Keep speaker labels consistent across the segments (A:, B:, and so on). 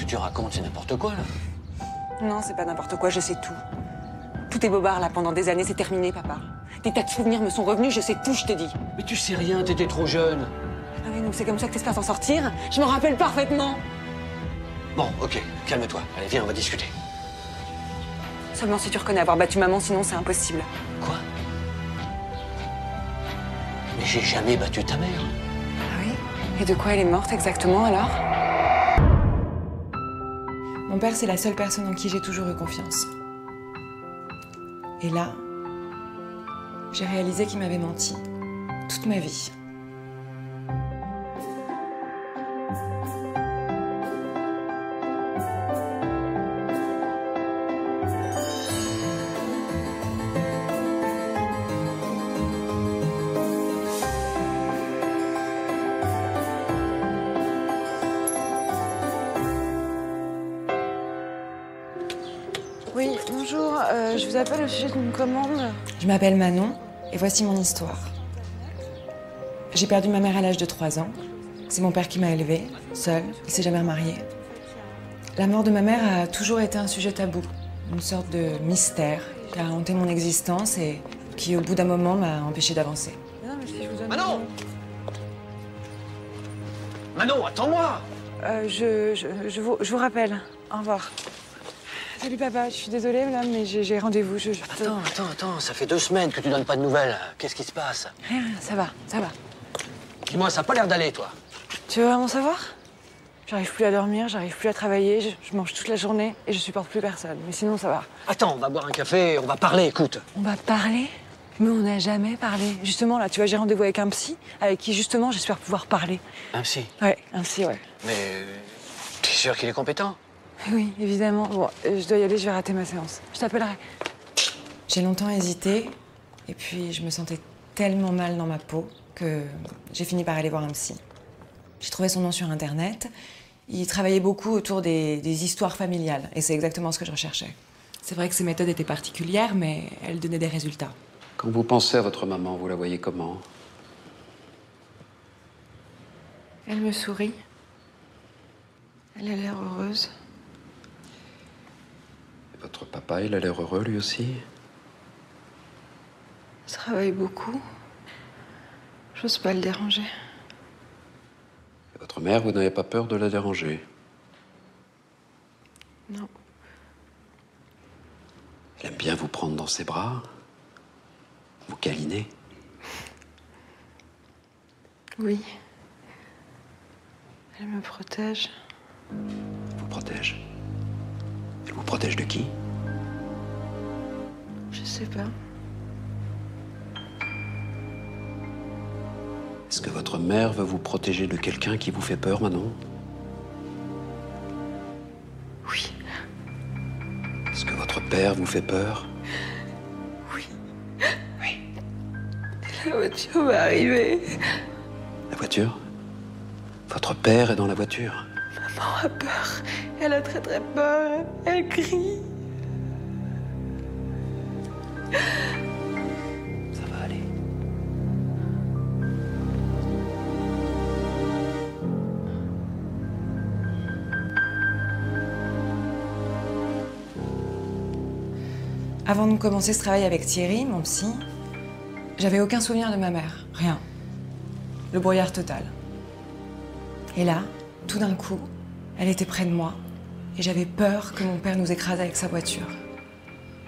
A: que tu racontes? C'est n'importe quoi, là.
B: Non, c'est pas n'importe quoi, je sais tout. Tout est bobard, là, pendant des années, c'est terminé, papa. Des tas de souvenirs me sont revenus, je sais tout, je te dis.
A: Mais tu sais rien, t'étais trop jeune.
B: Ah oui, donc c'est comme ça que t'espères t'en sortir? Je m'en rappelle parfaitement.
A: Bon, ok, calme-toi. Allez, viens, on va discuter.
B: Seulement si tu reconnais avoir battu maman, sinon c'est impossible.
A: Quoi? Mais j'ai jamais battu ta mère.
B: Ah oui? Et de quoi elle est morte exactement, alors?
C: Mon père, c'est la seule personne en qui j'ai toujours eu confiance. Et là, j'ai réalisé qu'il m'avait menti toute ma vie.
B: Oui, bonjour, je vous appelle au sujet d'une commande.
C: Je m'appelle Manon et voici mon histoire. J'ai perdu ma mère à l'âge de 3 ans. C'est mon père qui m'a élevée, seul, il s'est jamais remarié. La mort de ma mère a toujours été un sujet tabou, une sorte de mystère qui a hanté mon existence et qui, au bout d'un moment, m'a empêché d'avancer.
B: Non, mais si je vous donne...
A: Manon! Manon, attends-moi!
B: Je vous rappelle. Au revoir. Salut papa, je suis désolée là, mais j'ai rendez-vous.
A: Attends, ça fait 2 semaines que tu donnes pas de nouvelles. Qu'est-ce qui se passe?
B: Rien, ça va.
A: Dis-moi, ça a pas l'air d'aller, toi.
B: Tu veux vraiment savoir? J'arrive plus à dormir, j'arrive plus à travailler, je mange toute la journée et je supporte plus personne. Mais sinon, ça va.
A: Attends, on va boire un café, on va parler, écoute.
B: On va parler? Mais on n'a jamais parlé. Justement, là, tu vois, j'ai rendez-vous avec un psy, avec qui, justement, j'espère pouvoir parler.
A: Un psy?
B: Ouais, un psy, ouais.
A: Mais t'es sûr qu'il est compétent?
B: Oui, évidemment. Bon, je dois y aller, je vais rater ma séance. Je t'appellerai.
C: J'ai longtemps hésité et puis je me sentais tellement mal dans ma peau que j'ai fini par aller voir un psy. J'ai trouvé son nom sur Internet. Il travaillait beaucoup autour des histoires familiales et c'est exactement ce que je recherchais. C'est vrai que ses méthodes étaient particulières, mais elles donnaient des résultats.
D: Quand vous pensez à votre maman, vous la voyez comment?
B: Elle me sourit. Elle a l'air heureuse.
D: Et votre papa, il a l'air heureux lui aussi?
B: Il travaille beaucoup. J'ose pas le déranger.
D: Et votre mère, vous n'avez pas peur de la déranger?
B: Non.
D: Elle aime bien vous prendre dans ses bras, vous câliner.
B: Oui. Elle me protège.
D: Vous protège. Elle vous protège de qui?
B: Je sais pas.
D: Est-ce que votre mère veut vous protéger de quelqu'un qui vous fait peur, Manon?
B: Oui.
D: Est-ce que votre père vous fait peur?
B: Oui.
D: Oui.
B: La voiture va arriver.
D: La voiture? Votre père est dans la voiture?
B: Maman a peur. Elle a très très peur. Elle crie.
D: Ça va aller.
C: Avant de commencer ce travail avec Thierry, mon psy, j'avais aucun souvenir de ma mère. Rien. Le brouillard total. Et là, tout d'un coup, elle était près de moi et j'avais peur que mon père nous écrase avec sa voiture.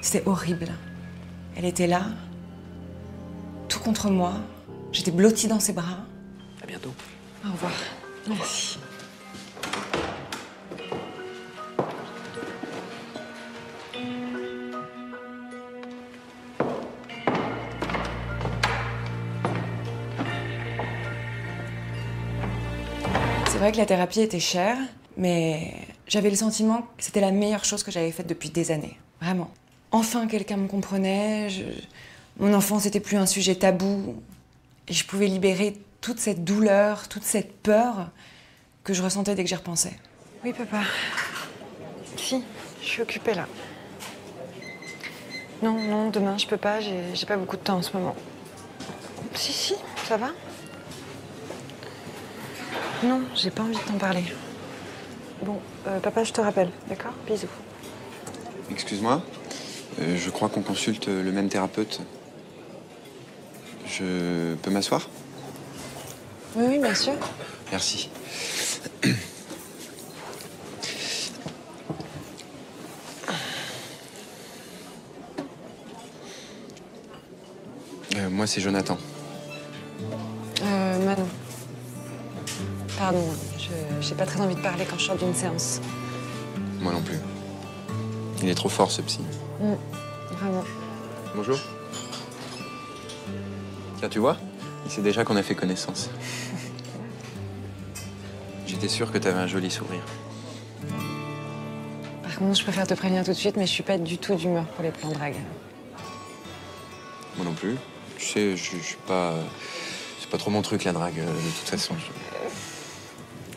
C: C'était horrible. Elle était là, tout contre moi. J'étais blottie dans ses bras.
D: À bientôt.
C: Au revoir.
B: Merci.
C: C'est vrai que la thérapie était chère, mais j'avais le sentiment que c'était la meilleure chose que j'avais faite depuis des années. Vraiment. Enfin, quelqu'un me comprenait. Mon enfance n'était plus un sujet tabou. Et je pouvais libérer toute cette douleur, toute cette peur que je ressentais dès que j'y repensais.
B: Oui, papa. Si, je suis occupée là. Non, demain je peux pas, j'ai pas beaucoup de temps en ce moment. Si, ça va? Non, j'ai pas envie de t'en parler. Bon, papa, je te rappelle, d'accord? Bisous.
E: Excuse-moi, je crois qu'on consulte le même thérapeute. Je peux m'asseoir?
C: Oui, oui, bien sûr.
E: Merci. Moi, c'est Jonathan.
C: Manon. Pardon, j'ai pas très envie de parler quand je sors d'une séance.
E: Moi non plus. Il est trop fort, ce psy.
C: Vraiment.
E: Bonjour. Tiens, tu vois, il sait déjà qu'on a fait connaissance. J'étais sûr que t'avais un joli sourire.
C: Par contre, je préfère te prévenir tout de suite, mais je suis pas du tout d'humeur pour les plans drague.
E: Moi non plus. Tu sais, je suis pas... C'est pas trop mon truc, la drague, de toute façon.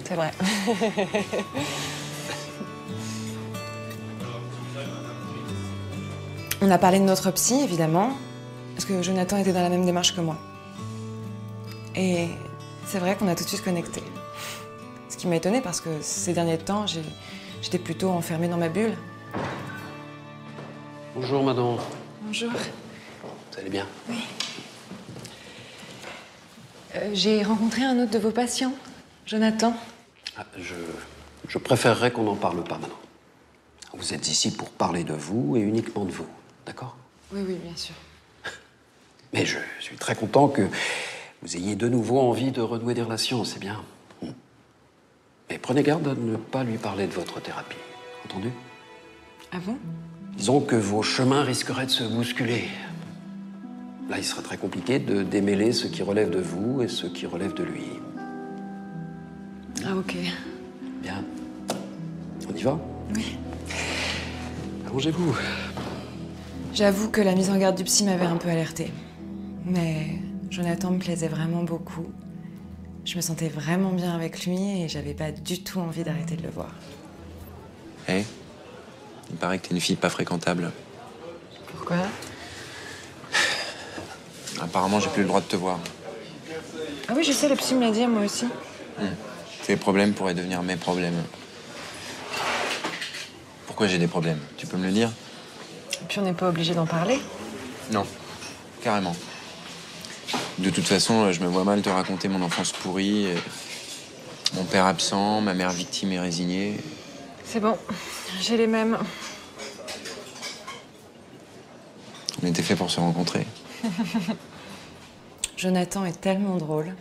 C: C'est vrai. On a parlé de notre psy, évidemment, parce que Jonathan était dans la même démarche que moi. Et c'est vrai qu'on a tout de suite connecté. Ce qui m'a étonnée, parce que ces derniers temps, j'étais plutôt enfermée dans ma bulle.
A: Bonjour, Manon.
C: Bonjour.
A: Vous allez bien?
C: Oui. J'ai rencontré un autre de vos patients, Jonathan.
A: Ah, je préférerais qu'on n'en parle pas maintenant. Vous êtes ici pour parler de vous et uniquement de vous, d'accord?
C: Oui, oui, bien sûr.
A: Mais je suis très content que vous ayez de nouveau envie de renouer des relations, c'est bien. Mais prenez garde à ne pas lui parler de votre thérapie, entendu?
C: Ah bon?
A: Disons que vos chemins risqueraient de se bousculer. Là, il serait très compliqué de démêler ce qui relève de vous et ce qui relève de lui.
C: Ah, ok.
A: Bien. On y va?
C: Oui.
A: Allongez-vous.
C: J'avoue que la mise en garde du psy m'avait un peu alertée. Mais Jonathan me plaisait vraiment beaucoup. Je me sentais vraiment bien avec lui et j'avais pas du tout envie d'arrêter de le voir.
E: Hé, il paraît que t'es une fille pas fréquentable.
C: Pourquoi?
E: Apparemment, j'ai plus le droit de te voir.
C: Ah oui, je sais, le psy me l'a dit, moi aussi.
E: Tes problèmes pourraient devenir mes problèmes. Pourquoi j'ai des problèmes? Tu peux me le dire?
C: Et puis on n'est pas obligé d'en parler.
E: Non, carrément. De toute façon, je me vois mal te raconter mon enfance pourrie, mon père absent, ma mère victime et résignée.
C: C'est bon, j'ai les mêmes.
E: On était fait pour se rencontrer.
C: Jonathan est tellement drôle.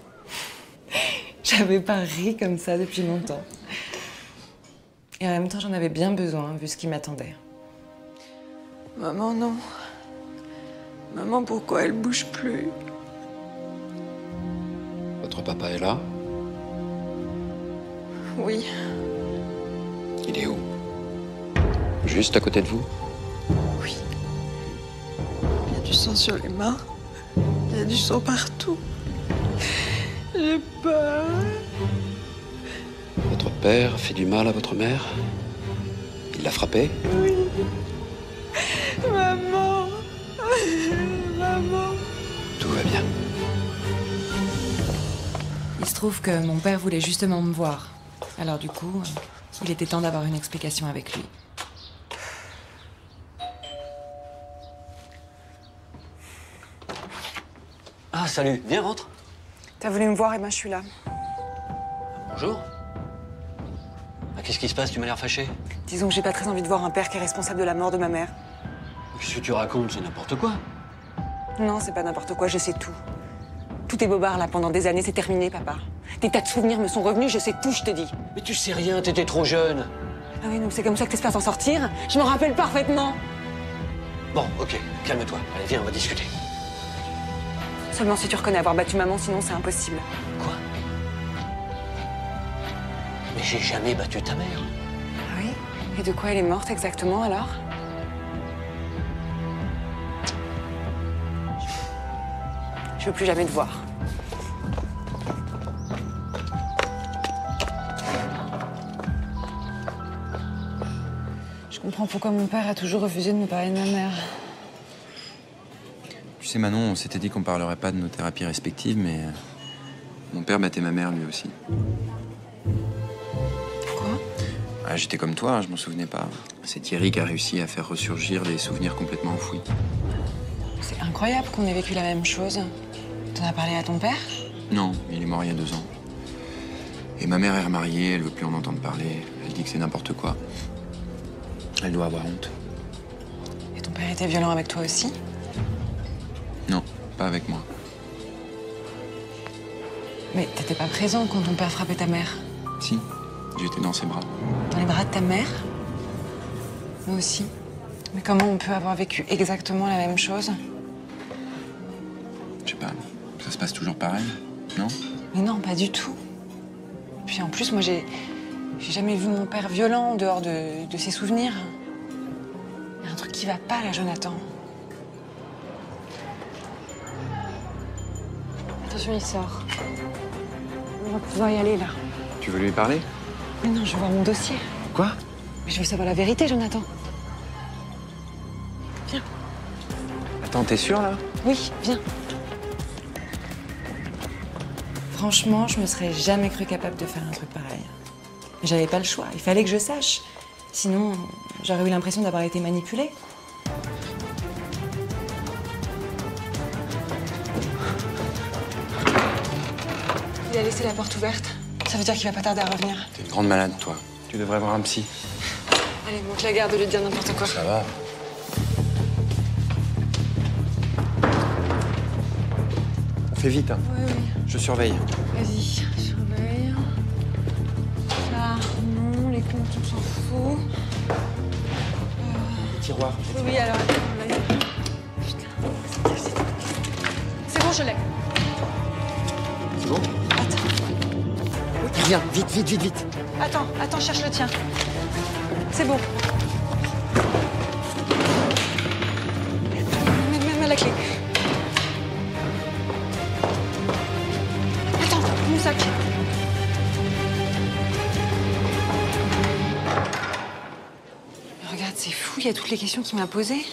C: J'avais pas ri comme ça depuis longtemps. Et en même temps, j'en avais bien besoin, vu ce qui m'attendait.
B: Maman, non. Maman, pourquoi elle bouge plus?
A: Votre papa est là?
B: Oui.
A: Il est où? Juste à côté de vous?
B: Oui. Il y a du sang sur les mains. Il y a du sang partout. J'ai peur.
A: Votre père a fait du mal à votre mère? Il l'a frappée?
B: Oui. Maman. Maman.
A: Tout va bien.
C: Il se trouve que mon père voulait justement me voir. Alors du coup, il était temps d'avoir une explication avec lui.
A: Ah, salut. Viens, rentre.
B: T'as voulu me voir, et ben je suis là.
A: Bonjour. Ah, qu'est-ce qui se passe? Tu m'as l'air fâché.
B: Disons que j'ai pas très envie de voir un père qui est responsable de la mort de ma mère.
A: Qu'est-ce que tu racontes? C'est n'importe quoi.
B: Non, c'est pas n'importe quoi, je sais tout. Tout est bobard, là, pendant des années, c'est terminé, papa. Des tas de souvenirs me sont revenus, je sais tout, je te dis.
A: Mais tu sais rien, t'étais trop jeune.
B: Ah oui, donc c'est comme ça que t'espères t'en sortir? Je m'en rappelle parfaitement.
A: Bon, ok, calme-toi. Allez, viens, on va discuter.
B: Seulement si tu reconnais avoir battu maman, sinon c'est impossible.
A: Quoi? Mais j'ai jamais battu ta mère.
B: Ah oui? Et de quoi elle est morte exactement, alors? Je veux plus jamais te voir.
C: Je comprends pourquoi mon père a toujours refusé de me parler de ma mère.
E: Tu sais, Manon, on s'était dit qu'on parlerait pas de nos thérapies respectives, mais mon père battait ma mère lui aussi.
C: Quoi?
E: Ah, j'étais comme toi, hein, je m'en souvenais pas. C'est Thierry qui a réussi à faire ressurgir des souvenirs complètement enfouis.
C: C'est incroyable qu'on ait vécu la même chose. T'en as parlé à ton père?
E: Non, il est mort il y a 2 ans. Et ma mère est remariée, elle veut plus en entendre parler. Elle dit que c'est n'importe quoi. Elle doit avoir honte.
C: Et ton père était violent avec toi aussi?
E: Non, pas avec moi.
C: Mais t'étais pas présent quand ton père frappait ta mère?
E: Si, j'étais dans ses bras.
C: Dans les bras de ta mère? Moi aussi. Mais comment on peut avoir vécu exactement la même chose?
E: Je sais pas, ça se passe toujours pareil, non?
C: Mais non, pas du tout. Puis en plus, moi, j'ai jamais vu mon père violent en dehors de ses souvenirs. Il y a un truc qui va pas, là, Jonathan. Attention, il sort. On va pouvoir y aller, là.
E: Tu veux lui parler?
C: Mais non, je veux voir mon dossier.
E: Quoi?
C: Mais je veux savoir la vérité, Jonathan. Viens.
E: Attends, t'es sûr, là?
C: Oui, viens. Franchement, je me serais jamais cru capable de faire un truc pareil. Mais j'avais pas le choix, il fallait que je sache. Sinon, j'aurais eu l'impression d'avoir été manipulée. Il a laissé la porte ouverte. Ça veut dire qu'il va pas tarder à revenir.
E: T'es une grande malade, toi. Tu devrais voir un psy.
C: Allez, monte la garde de lui dire n'importe quoi.
E: Ça va. On fait vite, hein.
C: Oui, oui.
E: Je surveille.
C: Vas-y, surveille. Ça, non, les comptes, on s'en fout.
E: Tiroir.
C: Oui, oui, alors attends, on l'a eu. Putain, c'est bon, je l'ai.
E: C'est bon?
C: Attends.
E: Viens, vite, vite, vite, vite.
C: Attends, cherche le tien. C'est bon. Mets la clé. Attends, mon sac. Regarde, c'est fou, il y a toutes les questions qu'il m'a posées.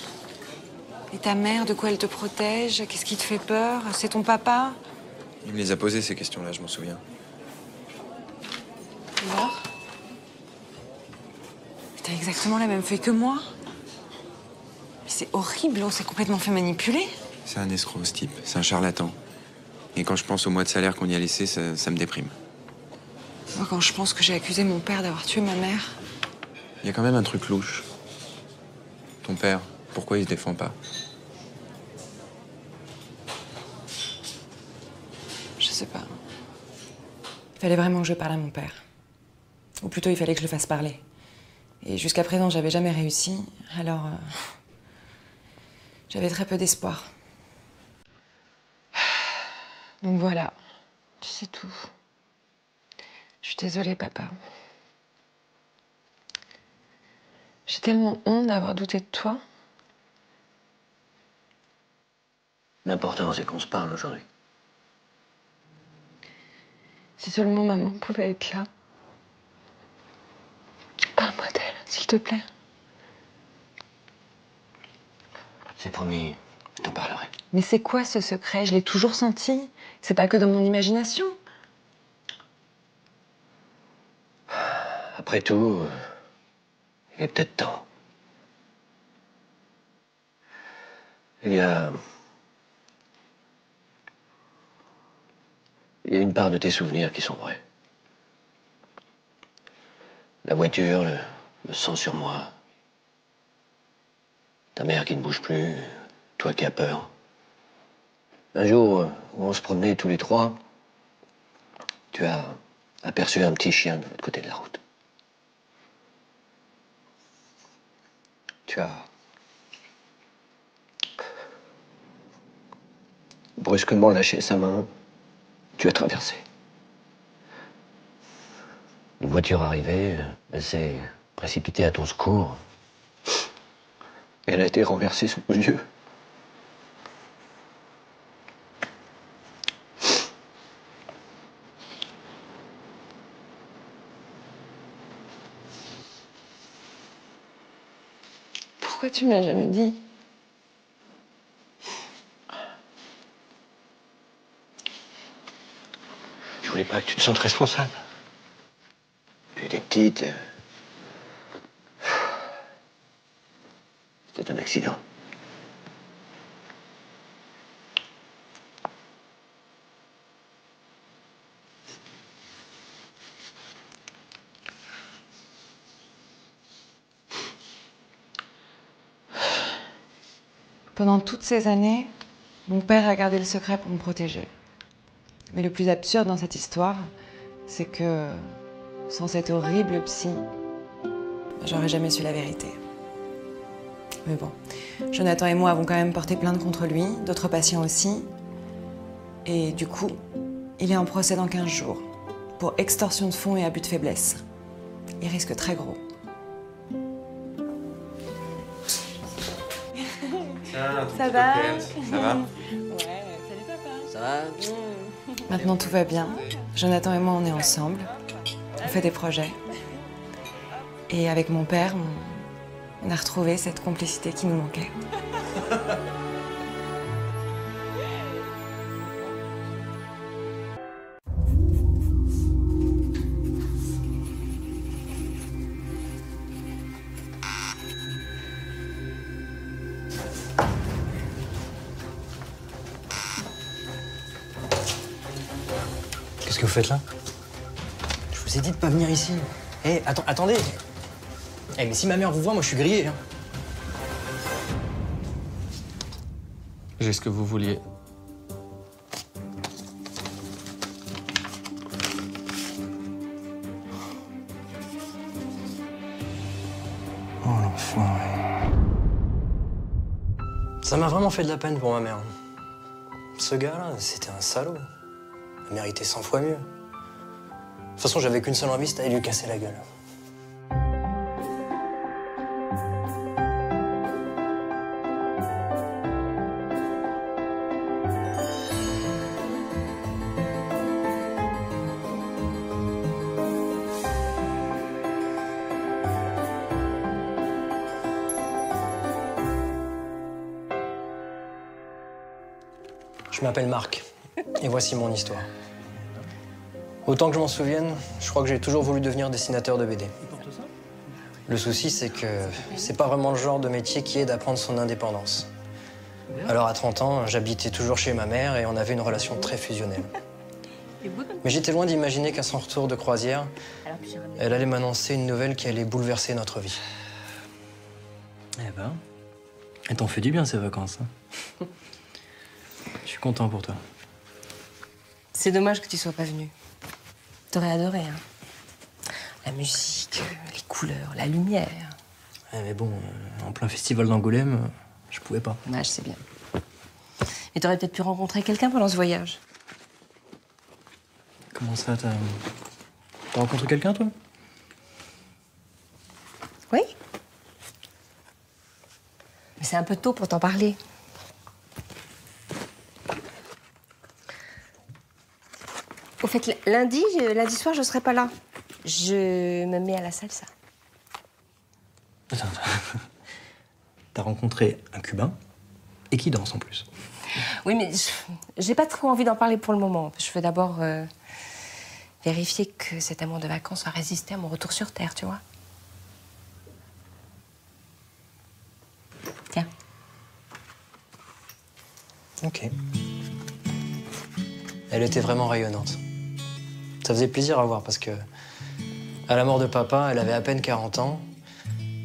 C: Et ta mère, de quoi elle te protège? Qu'est-ce qui te fait peur? C'est ton papa?
E: Il me les a posées, ces questions-là, je m'en souviens.
C: Alors? T'as exactement la même feuille que moi. Mais c'est horrible, on s'est complètement fait manipuler.
E: C'est un escroc, ce type. C'est un charlatan. Et quand je pense au mois de salaire qu'on y a laissé, ça me déprime.
C: Moi, quand je pense que j'ai accusé mon père d'avoir tué ma mère...
E: Il y a quand même un truc louche. Ton père, pourquoi il se défend pas?
C: Je sais pas. Il fallait vraiment que je parle à mon père. Ou plutôt, il fallait que je le fasse parler. Et jusqu'à présent, j'avais jamais réussi. Alors... j'avais très peu d'espoir. Donc voilà. Tu sais tout. Je suis désolée, papa. J'ai tellement honte d'avoir douté de toi.
A: L'important, c'est qu'on se parle aujourd'hui.
C: Si seulement maman pouvait être là. Parle-moi d'elle, s'il te plaît.
A: C'est promis, je t'en parlerai.
C: Mais c'est quoi ce secret? Je l'ai toujours senti. C'est pas que dans mon imagination.
A: Après tout, il est peut-être temps. Il y a une part de tes souvenirs qui sont vrais. La voiture, le sang sur moi. Ta mère qui ne bouge plus, toi qui as peur. Un jour où on se promenait tous les trois, tu as aperçu un petit chien de l'autre côté de la route. Tu as brusquement lâché sa main. Tu as traversé. Une voiture arrivée, elle s'est précipitée à ton secours. Et elle a été renversée sous nos yeux.
C: Pourquoi tu m'as jamais dit?
A: Je voulais pas que tu te sentes responsable. Tu étais petite,
F: C'est un accident.
C: Pendant toutes ces années, mon père a gardé le secret pour me protéger. Mais le plus absurde dans cette histoire, c'est que sans cette horrible psy, j'aurais jamais su la vérité. Mais bon, Jonathan et moi avons quand même porté plainte contre lui, d'autres patients aussi. Et du coup, il est en procès dans 15 jours pour extorsion de fonds et abus de faiblesse. Il risque très gros.
E: Ça va? Ça va?
A: Ça va?
C: Maintenant tout va bien. Jonathan et moi, on est ensemble. On fait des projets. Et avec mon père, on a retrouvé cette complicité qui nous manquait.
G: Qu'est-ce que vous faites là? Je vous ai dit de pas venir ici. Eh, attendez. Eh, mais si ma mère vous voit, moi je suis grillé. Hein.
H: J'ai ce que vous vouliez.
G: Oh l'enfoiré. Ça m'a vraiment fait de la peine pour ma mère. Ce gars-là, c'était un salaud. Il méritait 100 fois mieux. De toute façon, j'avais qu'une seule envie, c'était de lui casser la gueule. Je m'appelle Marc, et voici mon histoire. Autant que je m'en souvienne, je crois que j'ai toujours voulu devenir dessinateur de BD. Le souci, c'est que c'est pas vraiment le genre de métier qui aide à prendre son indépendance. Alors à 30 ans, j'habitais toujours chez ma mère et on avait une relation très fusionnelle. Mais j'étais loin d'imaginer qu'à son retour de croisière, elle allait m'annoncer une nouvelle qui allait bouleverser notre vie. Eh ben, elles t'ont fait du bien ces vacances. Hein. Je suis content pour toi.
I: C'est dommage que tu sois pas venu. T'aurais adoré, hein. La musique, les couleurs, la lumière.
G: Ouais, mais bon, en plein festival d'Angoulême, je pouvais pas.
I: Ouais, je sais bien. Mais t'aurais peut-être pu rencontrer quelqu'un pendant ce voyage.
G: Comment ça, t'as rencontré quelqu'un, toi?
I: Oui. Mais c'est un peu tôt pour t'en parler. Au fait, lundi soir, je serai pas là. Je me mets à la salsa.
G: Attends. T'as rencontré un Cubain et qui danse en plus.
I: Oui, mais j'ai pas trop envie d'en parler pour le moment. Je veux d'abord vérifier que cet amour de vacances va résister à mon retour sur Terre, tu vois. Tiens.
G: Ok. Elle était vraiment rayonnante. Ça faisait plaisir à voir parce que, à la mort de papa, elle avait à peine 40 ans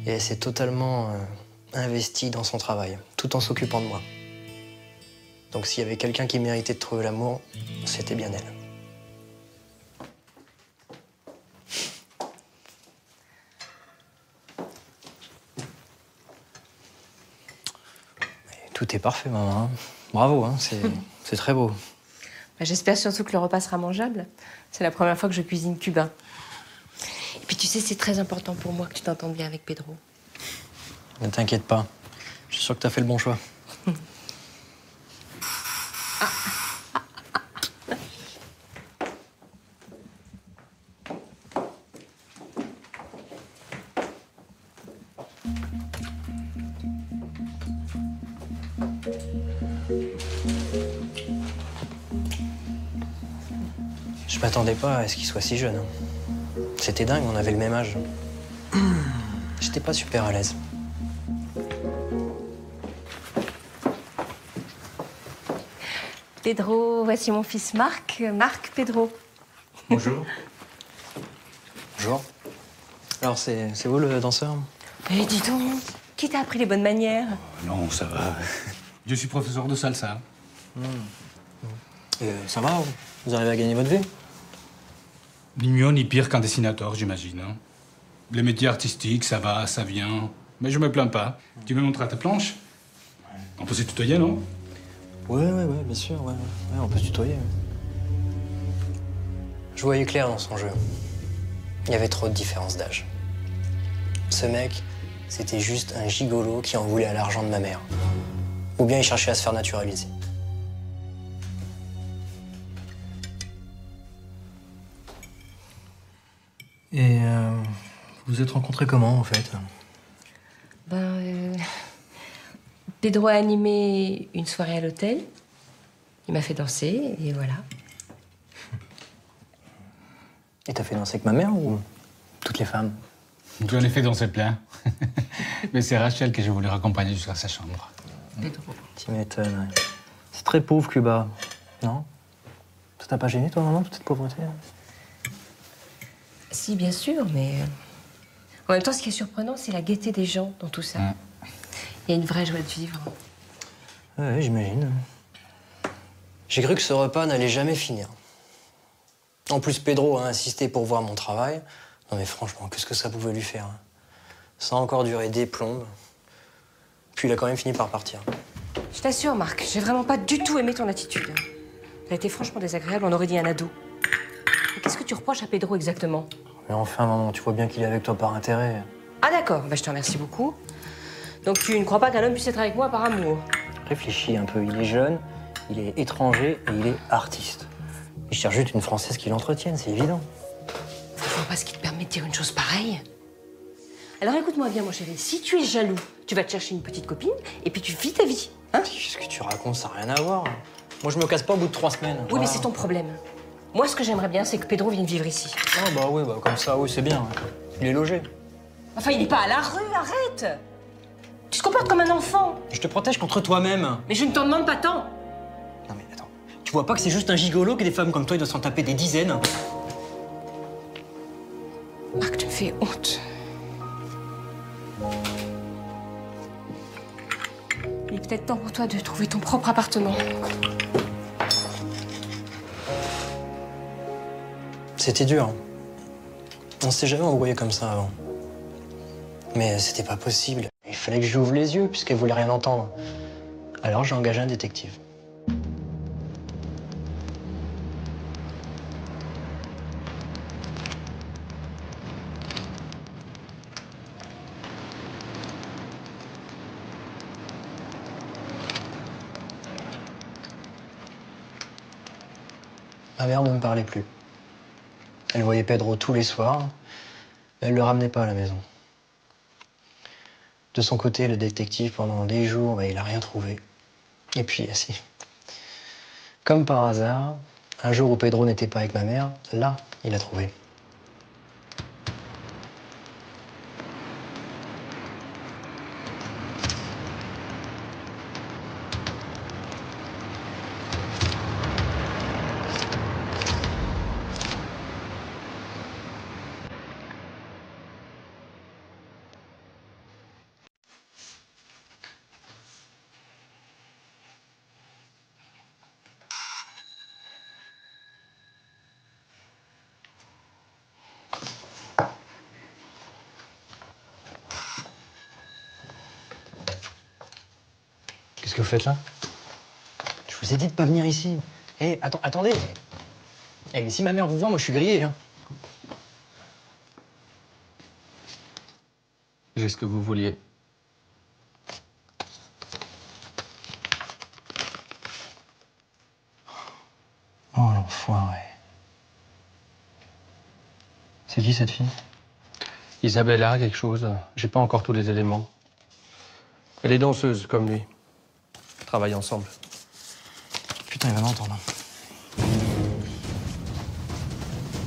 G: et elle s'est totalement investie dans son travail, tout en s'occupant de moi. Donc s'il y avait quelqu'un qui méritait de trouver l'amour, c'était bien elle. Et tout est parfait, maman. Hein. Bravo, hein, c'est très beau.
I: J'espère surtout que le repas sera mangeable. C'est la première fois que je cuisine cubain. Et puis tu sais, c'est très important pour moi que tu t'entendes bien avec Pedro.
G: Ne t'inquiète pas. Je suis sûr que t'as fait le bon choix. Je m'attendais pas à ce qu'il soit si jeune. Hein. C'était dingue, on avait le même âge. J'étais pas super à l'aise.
I: Pedro, voici mon fils Marc. Marc Pedro.
G: Bonjour. Bonjour. Alors, c'est vous le danseur?
I: Eh, dis donc, qui t'a appris les bonnes manières?
F: Non, ça va. Je suis professeur de salsa.
G: Ça va? Vous arrivez à gagner votre vie?
F: Ni mieux ni pire qu'un dessinateur, j'imagine. Hein. Les métiers artistiques, ça va, ça vient. Mais je me plains pas. Tu me montrer ta planche? On peut se tutoyer, non?
G: Ouais, bien sûr, ouais, on peut se tutoyer. Je voyais clair dans son jeu. Il y avait trop de différence d'âge. Ce mec, c'était juste un gigolo qui en voulait à l'argent de ma mère. Ou bien il cherchait à se faire naturaliser. Et vous vous êtes rencontrés comment, en fait?
I: Pedro a animé une soirée à l'hôtel. Il m'a fait danser, et voilà.
G: Et t'as fait danser avec ma mère ou toutes les femmes?
F: J'en ai fait danser plein. Mais c'est Rachel que je voulais raccompagner jusqu'à sa chambre.
I: Pedro.
G: Tu m'étonnes, ouais. C'est très pauvre, Cuba. Non? Ça t'a pas gêné, toi, maman, toute cette pauvreté?
I: Si, bien sûr, mais... En même temps, ce qui est surprenant, c'est la gaieté des gens dans tout ça. Il y a une vraie joie de vivre.
G: Ouais, j'imagine. J'ai cru que ce repas n'allait jamais finir. En plus, Pedro a insisté pour voir mon travail. Non mais franchement, qu'est-ce que ça pouvait lui faire? Ça a encore duré des plombes. Puis il a quand même fini par partir.
I: Je t'assure, Marc, j'ai vraiment pas du tout aimé ton attitude. Ça a été franchement désagréable, on aurait dit un ado. Mais qu'est-ce que tu reproches à Pedro exactement?
G: Mais enfin, maman, tu vois bien qu'il est avec toi par intérêt.
I: Ah d'accord, je te remercie beaucoup. Donc tu ne crois pas qu'un homme puisse être avec moi par amour?
G: Réfléchis un peu, il est jeune, il est étranger et il est artiste. Il cherche juste une Française qui l'entretienne, c'est évident.
I: Je vois pas ce qui te permet de dire une chose pareille. Alors écoute-moi bien, mon chéri, si tu es jaloux, tu vas te chercher une petite copine et puis tu vis ta vie, hein?
G: Qu'est-ce que tu racontes? Ça n'a rien à voir. Moi, je me casse pas au bout de 3 semaines.
I: Oui, mais c'est ton problème. Moi, ce que j'aimerais bien, c'est que Pedro vienne vivre ici.
G: Ah bah oui, comme ça, oui, c'est bien. Il est logé.
I: Enfin, il n'est pas à la rue, arrête! Tu te comportes comme un enfant.
G: Je te protège contre toi-même.
I: Mais je ne t'en demande pas tant.
G: Non mais attends, tu vois pas que c'est juste un gigolo que des femmes comme toi, ils doivent s'en taper des dizaines?
I: Marc, tu me fais honte. Il est peut-être temps pour toi de trouver ton propre appartement.
G: C'était dur. Hein. On s'est jamais embrouillé comme ça avant. Mais c'était pas possible. Il fallait que j'ouvre les yeux puisqu'elle voulait rien entendre. Alors j'ai engagé un détective. Ma mère ne me parlait plus. Elle voyait Pedro tous les soirs, mais elle le ramenait pas à la maison. De son côté, le détective, pendant des jours, il a rien trouvé. Et puis, si. Comme par hasard, un jour où Pedro n'était pas avec ma mère, là, il a trouvé. Qu'est-ce que vous faites là? Je vous ai dit de pas venir ici. Hé, attendez. Eh, si ma mère vous voit, moi je suis grillé. Hein.
H: J'ai ce que vous vouliez.
G: Oh l'enfoiré. C'est qui cette fille?
H: Isabella, quelque chose. J'ai pas encore tous les éléments. Elle est danseuse, comme lui. Travaillent ensemble.
G: Putain, il va m'entendre.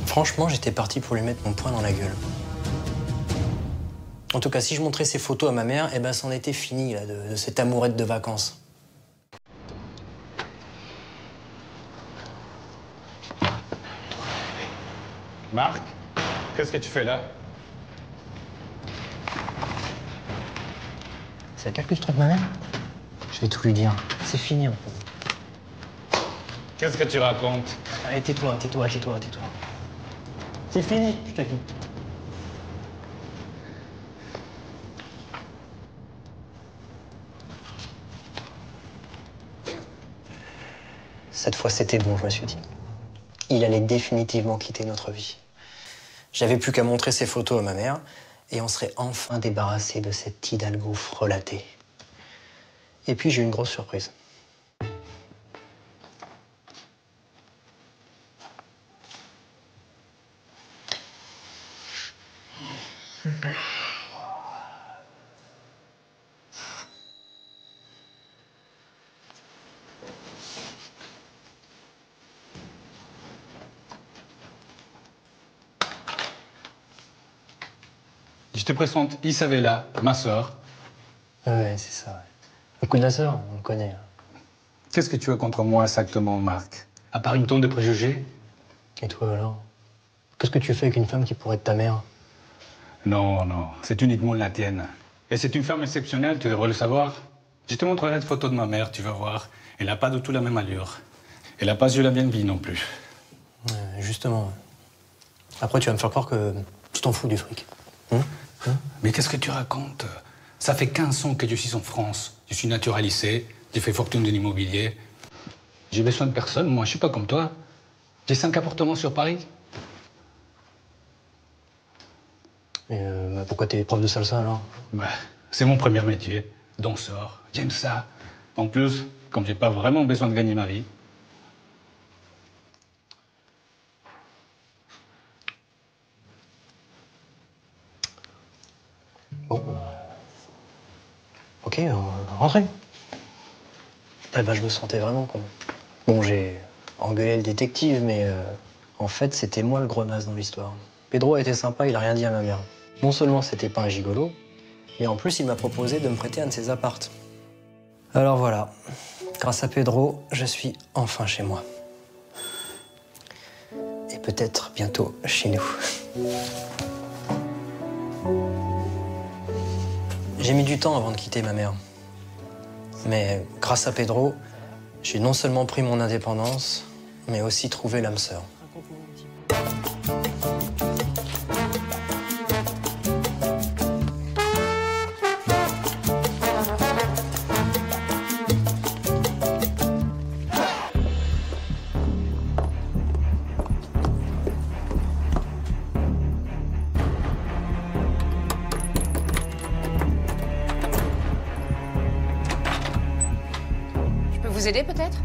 G: Franchement, j'étais parti pour lui mettre mon poing dans la gueule. En tout cas, si je montrais ces photos à ma mère, eh ben, c'en était fini là, de cette amourette de vacances.
F: Marc, qu'est-ce que tu fais là?
G: C'est à quelque truc, ma mère? Je vais tout lui dire. C'est fini, en fait.
F: Qu'est-ce que tu racontes?
G: Allez, tais-toi. C'est fini, je te dis. Cette fois, c'était bon, je me suis dit. Il allait définitivement quitter notre vie. J'avais plus qu'à montrer ces photos à ma mère et on serait enfin débarrassé de cet Hidalgo frelaté. Et puis, j'ai eu une grosse surprise.
F: Je te présente Isabella, ma sœur.
G: Ouais, c'est ça. Ouais. Le coup de la sœur, on le connaît.
F: Qu'est-ce que tu as contre moi exactement, Marc? À part une tonne de préjugés?
G: Et toi alors? Qu'est-ce que tu fais avec une femme qui pourrait être ta mère?
F: Non, c'est uniquement la tienne. Et c'est une femme exceptionnelle, tu devrais le savoir. Je te montrerai une photo de ma mère, tu vas voir. Elle n'a pas du tout la même allure. Elle n'a pas eu la même vie non plus.
G: Justement. Après, tu vas me faire croire que tu t'en fous du fric.
F: Mais qu'est-ce que tu racontes? Ça fait 15 ans que je suis en France. Je suis naturalisé, j'ai fait fortune de l'immobilier. J'ai besoin de personne, moi, je suis pas comme toi. J'ai 5 appartements sur Paris.
G: Et pourquoi t'es prof de salsa alors?
F: C'est mon premier métier, danseur. J'aime ça. En plus, comme j'ai pas vraiment besoin de gagner ma vie.
G: Bon. Ok, rentrez. Eh ben, je me sentais vraiment con. Bon, j'ai engueulé le détective, mais en fait, c'était moi le gros naze dans l'histoire. Pedro a été sympa, il a rien dit à ma mère. Non seulement c'était pas un gigolo, mais en plus, il m'a proposé de me prêter un de ses appartes. Alors voilà, grâce à Pedro, je suis enfin chez moi. Et peut-être bientôt chez nous. J'ai mis du temps avant de quitter ma mère. Mais grâce à Pedro, j'ai non seulement pris mon indépendance, mais aussi trouvé l'âme sœur.
J: Vous aider peut-être?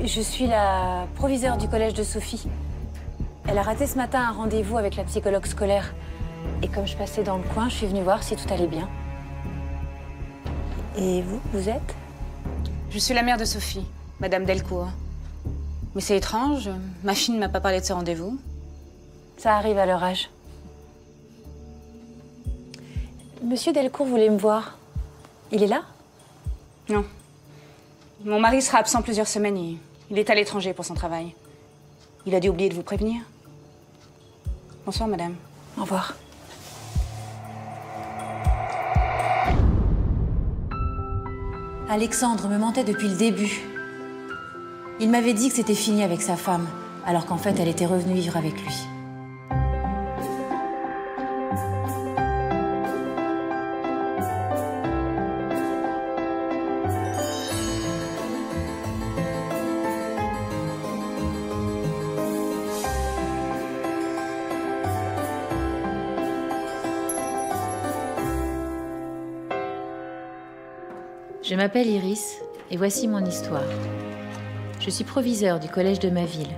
K: Je suis la proviseure du collège de Sophie. Elle a raté ce matin un rendez-vous avec la psychologue scolaire. Et comme je passais dans le coin, je suis venue voir si tout allait bien. Et vous, vous êtes?
J: Je suis la mère de Sophie, Madame Delcourt. Mais c'est étrange, ma fille ne m'a pas parlé de ce rendez-vous.
K: Ça arrive à leur âge. Monsieur Delcourt voulait me voir. Il est là?
J: Non. Mon mari sera absent plusieurs semaines et il est à l'étranger pour son travail. Il a dû oublier de vous prévenir. Bonsoir, madame.
K: Au revoir. Alexandre me mentait depuis le début. Il m'avait dit que c'était fini avec sa femme, alors qu'en fait, elle était revenue vivre avec lui.
L: Je m'appelle Iris et voici mon histoire. Je suis proviseure du collège de ma ville.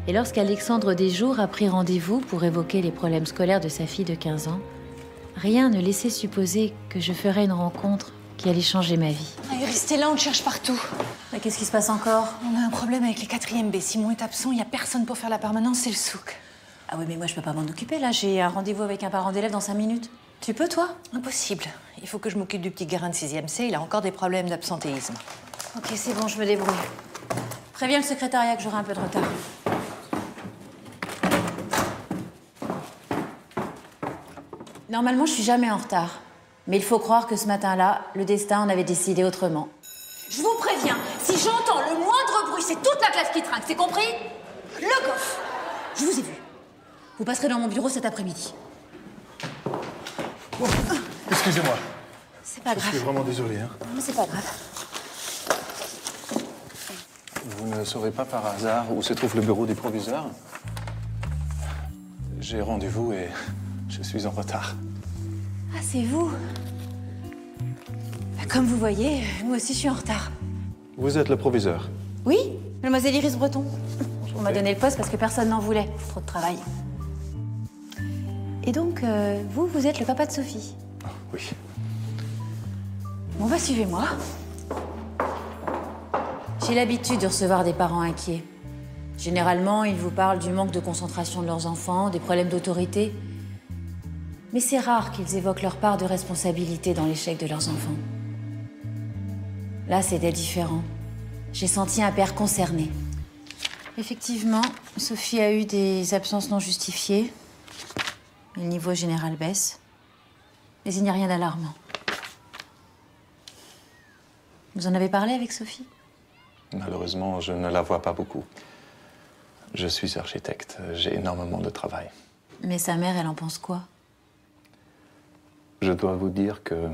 L: Et lorsqu'Alexandre Desjours a pris rendez-vous pour évoquer les problèmes scolaires de sa fille de 15 ans, rien ne laissait supposer que je ferais une rencontre qui allait changer ma vie.
K: Iris, t'es là, on te cherche partout. Qu'est-ce qui se passe encore? On a un problème avec les 4e B. Simon est absent, il n'y a personne pour faire la permanence, c'est le souk. Ah oui, mais moi je peux pas m'en occuper là, j'ai un rendez-vous avec un parent d'élève dans 5 minutes. Tu peux, toi? Impossible. Il faut que je m'occupe du petit Guérin de 6e C, il a encore des problèmes d'absentéisme. Ok, c'est bon, je me débrouille. Préviens le secrétariat que j'aurai un peu de retard.
L: Normalement, je suis jamais en retard. Mais il faut croire que ce matin-là, le destin en avait décidé autrement. Je vous préviens, si j'entends le moindre bruit, c'est toute la classe qui trinque, c'est compris? Le goff! Je vous ai vu. Vous passerez dans mon bureau cet après-midi.
M: Oh, excusez-moi.
L: C'est pas grave.
M: Je suis vraiment désolé. Hein.
L: Non, mais c'est pas grave.
M: Vous ne saurez pas par hasard où se trouve le bureau du proviseur? J'ai rendez-vous et je suis en retard.
L: Ah, c'est vous? Comme vous voyez, moi aussi je suis en retard.
M: Vous êtes le proviseur?
L: Oui, mademoiselle Iris Breton. On m'a donné le poste parce que personne n'en voulait. Trop de travail. Et donc, vous êtes le papa de Sophie?
M: Oui.
L: Bon, bah, suivez-moi. J'ai l'habitude de recevoir des parents inquiets. Généralement, ils vous parlent du manque de concentration de leurs enfants, des problèmes d'autorité. Mais c'est rare qu'ils évoquent leur part de responsabilité dans l'échec de leurs enfants. Là, c'était différent. J'ai senti un père concerné. Effectivement, Sophie a eu des absences non justifiées. Le niveau général baisse. Mais il n'y a rien d'alarmant. Vous en avez parlé avec Sophie?
M: Malheureusement, je ne la vois pas beaucoup. Je suis architecte. J'ai énormément de travail.
L: Mais sa mère, elle en pense quoi?
M: Je dois vous dire que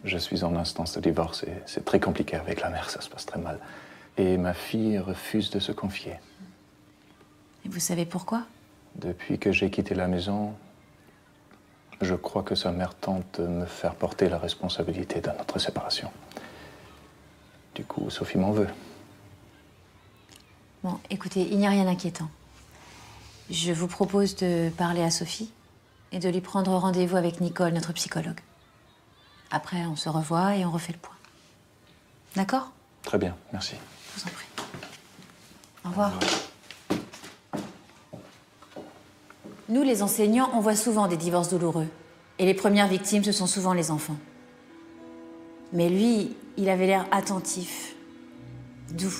M: je suis en instance de divorce et c'est très compliqué avec la mère, ça se passe très mal. Et ma fille refuse de se confier.
L: Et vous savez pourquoi?
M: Depuis que j'ai quitté la maison, je crois que sa mère tente de me faire porter la responsabilité de notre séparation. Du coup, Sophie m'en veut.
L: Bon, écoutez, il n'y a rien d'inquiétant. Je vous propose de parler à Sophie et de lui prendre rendez-vous avec Nicole, notre psychologue. Après, on se revoit et on refait le point. D'accord?
M: Très bien, merci.
L: Je vous en prie. Au revoir. Nous, les enseignants, on voit souvent des divorces douloureux. Et les premières victimes, ce sont souvent les enfants. Mais lui, il avait l'air attentif, doux.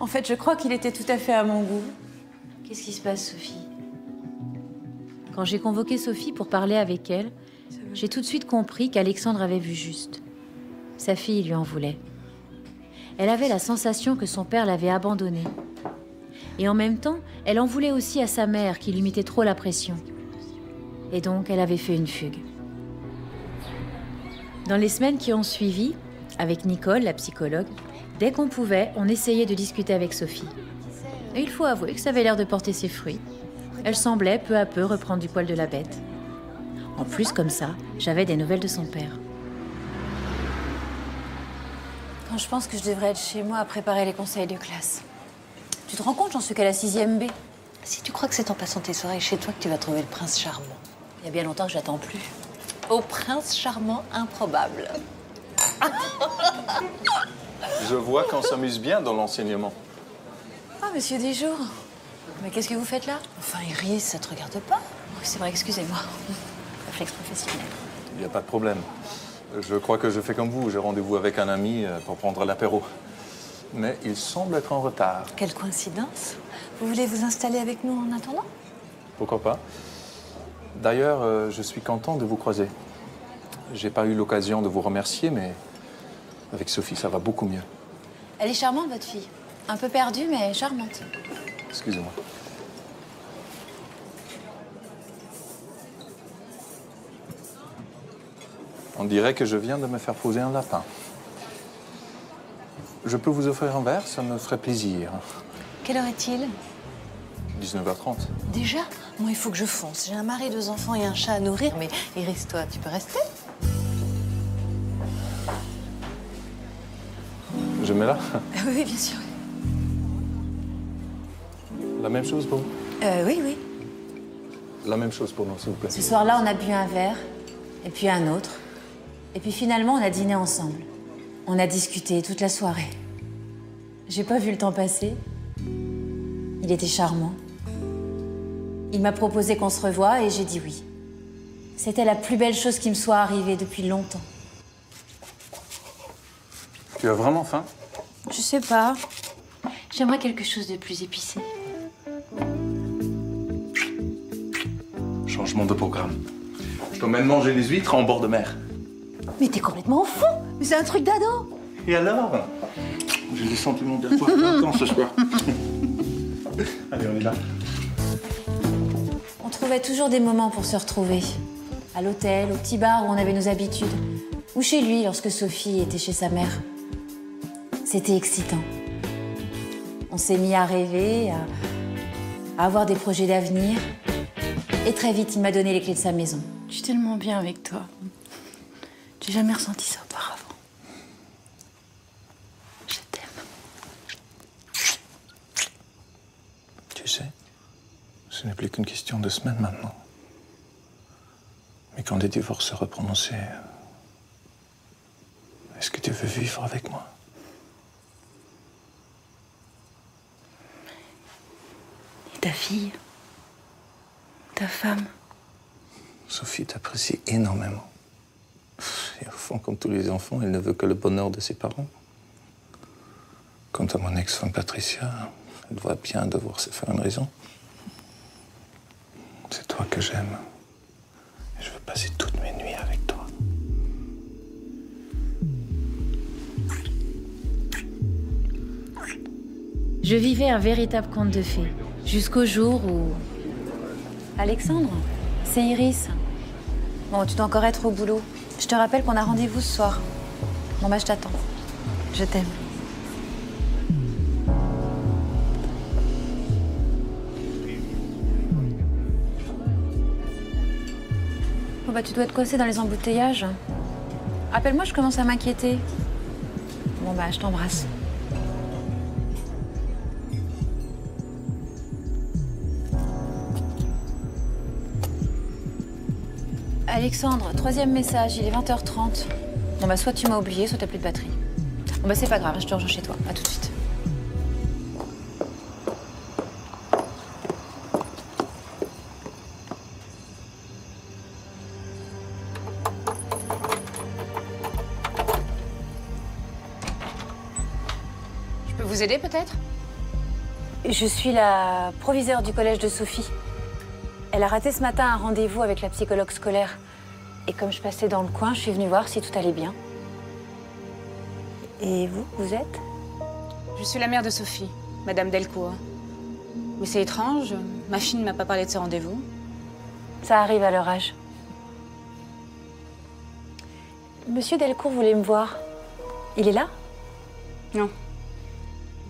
L: En fait, je crois qu'il était tout à fait à mon goût. Qu'est-ce qui se passe, Sophie? Quand j'ai convoqué Sophie pour parler avec elle, j'ai tout de suite compris qu'Alexandre avait vu juste. Sa fille lui en voulait. Elle avait la sensation que son père l'avait abandonnée. Et en même temps, elle en voulait aussi à sa mère qui lui mettait trop la pression. Et donc, elle avait fait une fugue. Dans les semaines qui ont suivi, avec Nicole, la psychologue, dès qu'on pouvait, on essayait de discuter avec Sophie. Et il faut avouer que ça avait l'air de porter ses fruits. Elle semblait peu à peu reprendre du poil de la bête. En plus, comme ça, j'avais des nouvelles de son père. Quand je pense que je devrais être chez moi à préparer les conseils de classe. Tu te rends compte, j'en suis qu'à la 6e B.
K: Si tu crois que c'est en passant tes soirées chez toi que tu vas trouver le prince charmant.
L: Il y a bien longtemps que j'attends plus.
K: Au prince charmant improbable.
M: Je vois qu'on s'amuse bien dans l'enseignement.
L: Ah, monsieur Desjours. Mais qu'est-ce que vous faites là?
K: Enfin, Iris, ça te regarde pas?
L: Oui, c'est vrai, excusez-moi. Réflexe professionnel.
M: Il n'y a pas de problème. Je crois que je fais comme vous. J'ai rendez-vous avec un ami pour prendre l'apéro. Mais il semble être en retard.
K: Quelle coïncidence. Vous voulez vous installer avec nous en attendant?
M: Pourquoi pas? D'ailleurs, je suis content de vous croiser. J'ai pas eu l'occasion de vous remercier, mais avec Sophie, ça va beaucoup mieux.
L: Elle est charmante, votre fille. Un peu perdue, mais charmante.
M: Excusez-moi. On dirait que je viens de me faire poser un lapin. Je peux vous offrir un verre, ça me ferait plaisir.
K: Quelle heure est-il?
M: 19h30.
K: Déjà? Moi, il faut que je fonce. J'ai un mari, 2 enfants et un chat à nourrir. Mais Iris, toi, tu peux rester?
M: Je mets là?
L: Oui, bien sûr.
M: La même chose pour vous?
L: Oui, oui.
M: La même chose pour nous, s'il vous plaît.
L: Ce soir-là, on a bu un verre, et puis un autre. Et puis finalement, on a dîné ensemble. On a discuté toute la soirée. J'ai pas vu le temps passer. Il était charmant. Il m'a proposé qu'on se revoie et j'ai dit oui. C'était la plus belle chose qui me soit arrivée depuis longtemps.
M: Tu as vraiment faim?
L: Je sais pas. J'aimerais quelque chose de plus épicé.
N: Changement de programme. Je t'emmène manger les huîtres en bord de mer.
K: Mais t'es complètement fou. Mais c'est un truc d'ado.
N: Et alors? J'ai des sentiments d'espoir plein temps ce soir. Allez, on est là.
L: On trouvait toujours des moments pour se retrouver. À l'hôtel, au petit bar où on avait nos habitudes. Ou chez lui lorsque Sophie était chez sa mère. C'était excitant. On s'est mis à rêver, à avoir des projets d'avenir. Et très vite, il m'a donné les clés de sa maison.
K: Je suis tellement bien avec toi. J'ai jamais ressenti ça auparavant. Je t'aime.
M: Tu sais, ce n'est plus qu'une question de semaines maintenant. Mais quand le divorce sera prononcé, est-ce que tu veux vivre avec moi?
K: Et ta fille? Ta femme?
M: Sophie t'apprécie énormément. Et au fond, comme tous les enfants, elle ne veut que le bonheur de ses parents. Quant à mon ex-femme Patricia, elle doit bien devoir se faire une raison. C'est toi que j'aime. Et je veux passer toutes mes nuits avec toi.
L: Je vivais un véritable conte de fées. Jusqu'au jour où... Alexandre, c'est Iris. Bon, tu dois encore être au boulot. Je te rappelle qu'on a rendez-vous ce soir. Bon, bah, je t'attends. Je t'aime. Bon, bah, tu dois être coincé dans les embouteillages. Appelle-moi, je commence à m'inquiéter. Bon, bah, je t'embrasse. Alexandre, 3e message, il est 20h30. Bon bah soit tu m'as oublié, soit t'as plus de batterie. Bon bah c'est pas grave, je te rejoins chez toi. À tout de suite.
J: Je peux vous aider peut-être?
L: Je suis la proviseure du collège de Sophie. Elle a raté ce matin un rendez-vous avec la psychologue scolaire. Et comme je passais dans le coin, je suis venue voir si tout allait bien. Et vous, vous êtes?
J: Je suis la mère de Sophie, Madame Delcourt. Mais c'est étrange, ma fille ne m'a pas parlé de ce rendez-vous.
L: Ça arrive à leur âge. Monsieur Delcourt voulait me voir. Il est là?
J: Non.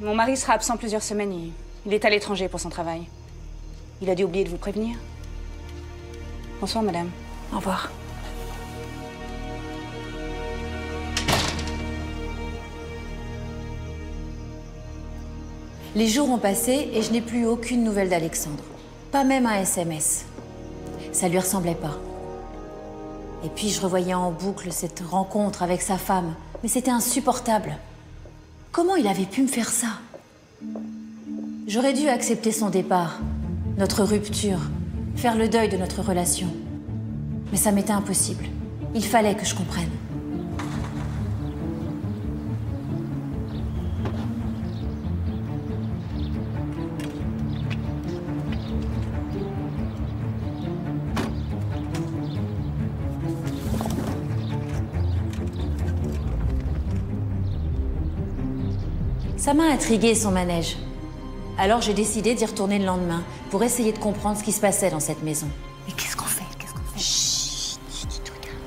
J: Mon mari sera absent plusieurs semaines. Il est à l'étranger pour son travail. Il a dû oublier de vous prévenir. Bonsoir, madame.
L: Au revoir. Les jours ont passé et je n'ai plus aucune nouvelle d'Alexandre. Pas même un SMS. Ça lui ressemblait pas. Et puis je revoyais en boucle cette rencontre avec sa femme. Mais c'était insupportable. Comment il avait pu me faire ça? J'aurais dû accepter son départ, notre rupture, faire le deuil de notre relation. Mais ça m'était impossible. Il fallait que je comprenne. Ça m'a intrigué son manège. Alors j'ai décidé d'y retourner le lendemain pour essayer de comprendre ce qui se passait dans cette maison.
K: Mais qu'est-ce qu'on fait?
L: Chut, dis tout, regarde.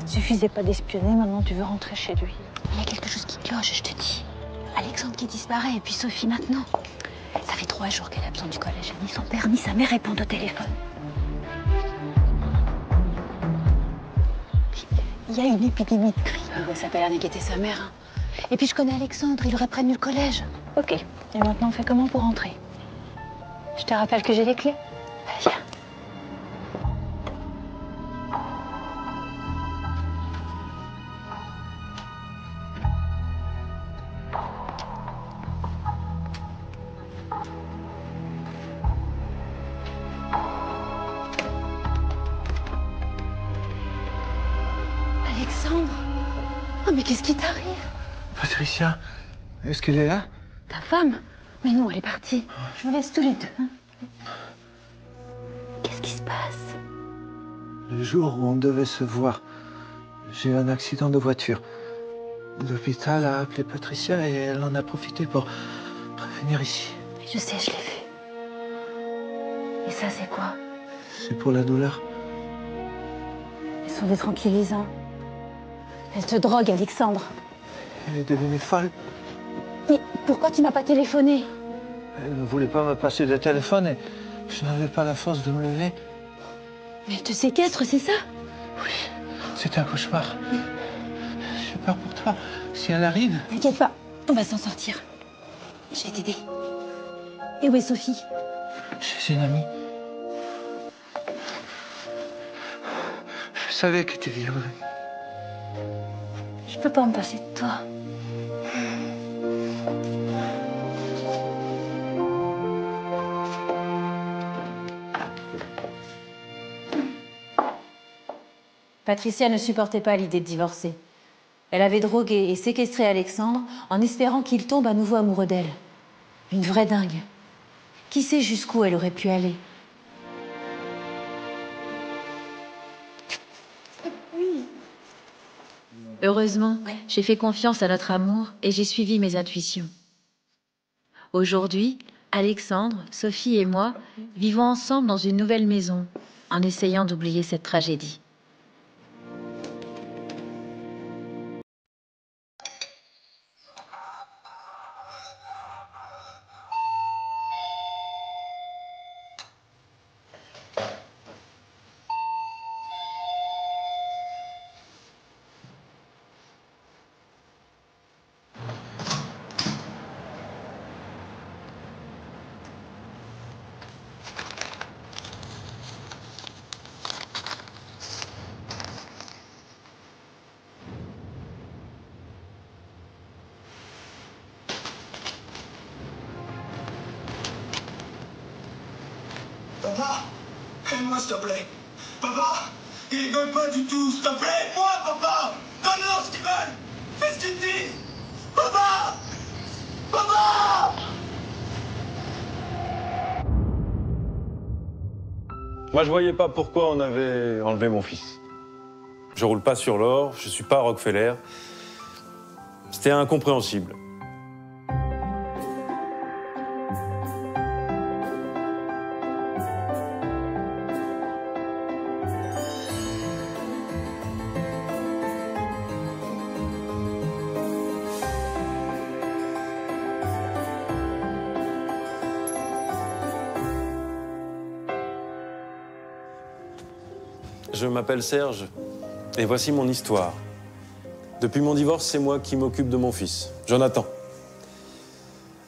K: Suffisait pas d'espionner, maintenant tu veux rentrer chez lui. Il y a quelque chose qui cloche, je te dis. Alexandre qui disparaît, et puis Sophie maintenant. Ça fait 3 jours qu'elle est absente du collège. Ni son père, ni sa mère répondent au téléphone. Il y a une épidémie de cris.
L: Ça a pas l'air d'inquiéter sa mère. Hein. Et puis je connais Alexandre, il aurait prévenu le collège.
K: Ok. Et maintenant on fait comment pour rentrer? Je te rappelle que j'ai les clés.
L: Viens.
K: Alexandre! Oh, mais qu'est-ce qui t'arrive?
M: Patricia, est-ce qu'elle est là?
K: Ta femme? Mais non, elle est partie. Je vous laisse tous les deux. Hein. Qu'est-ce qui se passe?
M: Le jour où on devait se voir, j'ai eu un accident de voiture. L'hôpital a appelé Patricia et elle en a profité pour venir ici.
K: Je sais, je l'ai vu. Et ça, c'est quoi?
M: C'est pour la douleur.
K: Ils sont des tranquillisants. Elle te drogue, Alexandre.
M: Elle est devenue folle.
K: Mais pourquoi tu m'as pas téléphoné?
M: Elle ne voulait pas me passer de téléphone et je n'avais pas la force de me lever.
K: Mais elle te séquestre, c'est ça?
M: Oui, c'est un cauchemar. J'ai peur pour toi. Si elle arrive...
K: T'inquiète pas, on va s'en sortir. Je vais t'aider. Et où est Sophie?
M: Chez une amie. Je savais que tu viendrais.
K: Je peux pas me passer de toi.
L: Patricia ne supportait pas l'idée de divorcer. Elle avait drogué et séquestré Alexandre en espérant qu'il tombe à nouveau amoureux d'elle. Une vraie dingue. Qui sait jusqu'où elle aurait pu aller? Heureusement, j'ai fait confiance à notre amour et j'ai suivi mes intuitions. Aujourd'hui, Alexandre, Sophie et moi vivons ensemble dans une nouvelle maison, en essayant d'oublier cette tragédie.
O: Papa, aide-moi s'il te plaît. Papa, ils rigolent pas du tout, s'il te plaît. Moi, papa, donne-leur ce qu'ils veulent. Fais ce qu'ils te disent. Papa, papa.
P: Moi, je voyais pas pourquoi on avait enlevé mon fils. Je roule pas sur l'or, je suis pas Rockefeller. C'était incompréhensible. Je m'appelle Serge, et voici mon histoire. Depuis mon divorce, c'est moi qui m'occupe de mon fils, Jonathan.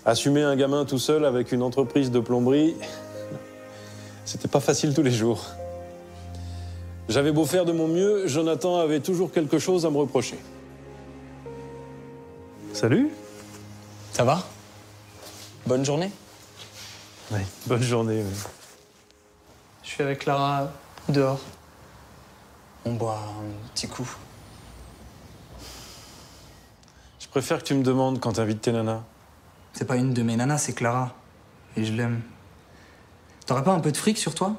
P: Assumer un gamin tout seul avec une entreprise de plomberie, c'était pas facile tous les jours. J'avais beau faire de mon mieux, Jonathan avait toujours quelque chose à me reprocher. Salut.
G: Ça va? Bonne journée?
P: Oui, bonne journée. Oui.
G: Je suis avec Clara dehors. On boit un petit coup.
P: Je préfère que tu me demandes quand t'invites tes nanas.
G: C'est pas une de mes nanas, c'est Clara. Et je l'aime. T'aurais pas un peu de fric sur toi?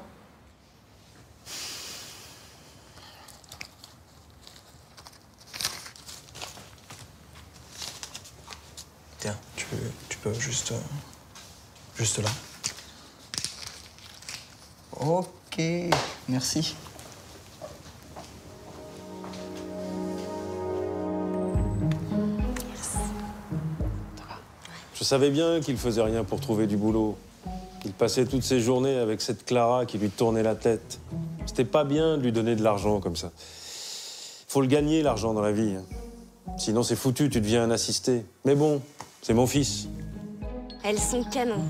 G: Tiens, tu peux juste là. Ok, merci.
P: Je savais bien qu'il faisait rien pour trouver du boulot. Il passait toutes ses journées avec cette Clara qui lui tournait la tête. C'était pas bien de lui donner de l'argent comme ça. Faut le gagner, l'argent, dans la vie. Sinon, c'est foutu, tu deviens un assisté. Mais bon, c'est mon fils.
Q: Elles sont canons.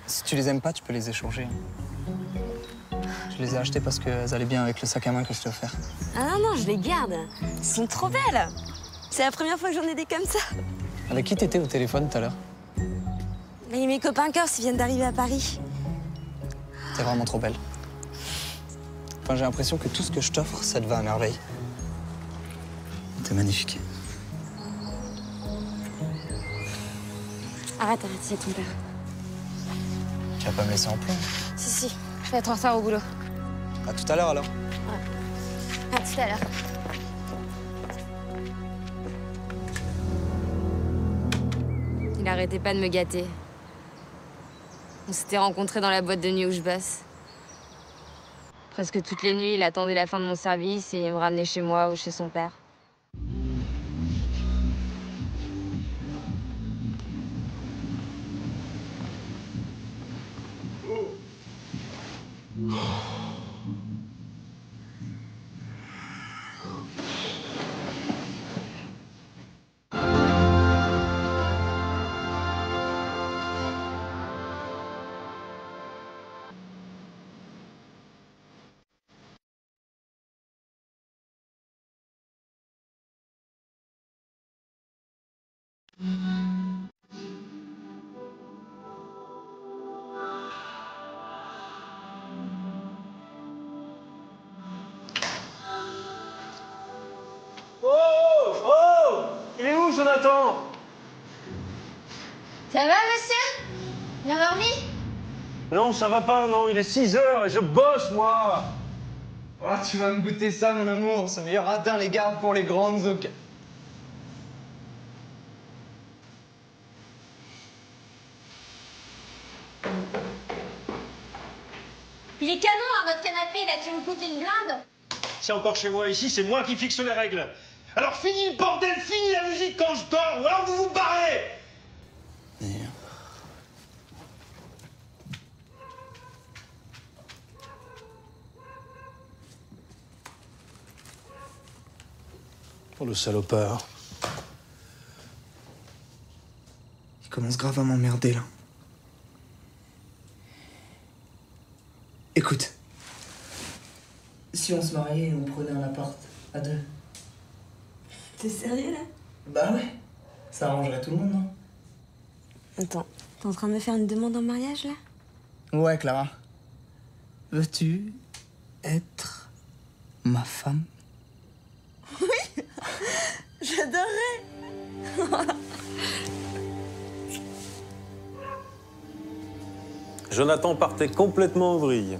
G: Si tu les aimes pas, tu peux les échanger. Je les ai achetées parce qu'elles allaient bien avec le sac à main que je t'ai offert.
Q: Ah non, non, je les garde. Elles sont trop belles. C'est la première fois que j'en ai des comme ça.
G: Avec qui t'étais au téléphone tout à l'heure?
Q: Mais mes copains corses viennent d'arriver à Paris.
G: T'es vraiment trop belle. Enfin, j'ai l'impression que tout ce que je t'offre, ça te va à merveille. T'es magnifique.
Q: Arrête, c'est ton père.
G: Tu vas pas me laisser en plan?
Q: Si, je vais être en retard au boulot.
G: À tout à l'heure alors.
Q: Ouais. À tout à l'heure. Il arrêtait pas de me gâter. On s'était rencontrés dans la boîte de nuit où je bosse. Presque toutes les nuits, il attendait la fin de mon service et il me ramenait chez moi ou chez son père.
P: Oh! Il est où, Jonathan?
Q: Ça va, monsieur? Bien dormi?
P: Non, ça va pas, non. Il est 6 heures et je bosse, moi.
G: Oh, tu vas me goûter ça, mon amour. Ce meilleur radin les garde pour les grandes occasions.
Q: Il est canon, hein, votre canapé, là, tu me coûtes une blinde?
P: C'est encore chez moi, ici, c'est moi qui fixe les règles. Alors fini le bordel, fini la musique quand je dors, ou alors vous vous barrez. Oh, le salopard.
G: Il commence grave à m'emmerder, là. Écoute. Si on se mariait et on prenait un appart à deux.
Q: T'es sérieux, là?
G: Bah ouais. Ça arrangerait tout le monde, non?
Q: Attends, t'es en train de me faire une demande en mariage, là?
G: Ouais, Clara. Veux-tu être ma femme?
Q: Oui. J'adorerais.
P: Jonathan partait complètement en vrille.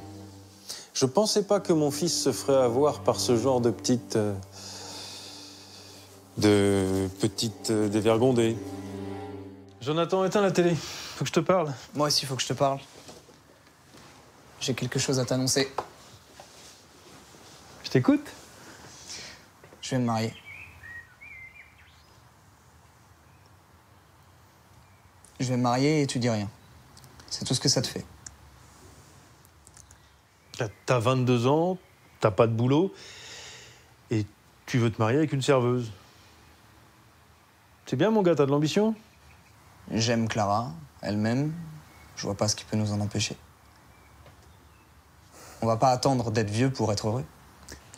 P: Je pensais pas que mon fils se ferait avoir par ce genre de petite... dévergondée. Jonathan, éteins la télé. Faut que je te parle.
G: Moi aussi, faut que je te parle. J'ai quelque chose à t'annoncer.
P: Je t'écoute.
G: Je vais me marier. Je vais me marier et tu dis rien. C'est tout ce que ça te fait.
P: T'as 22 ans, t'as pas de boulot, et tu veux te marier avec une serveuse. C'est bien, mon gars, t'as de l'ambition?
G: J'aime Clara, elle-même. Je vois pas ce qui peut nous en empêcher. On va pas attendre d'être vieux pour être heureux.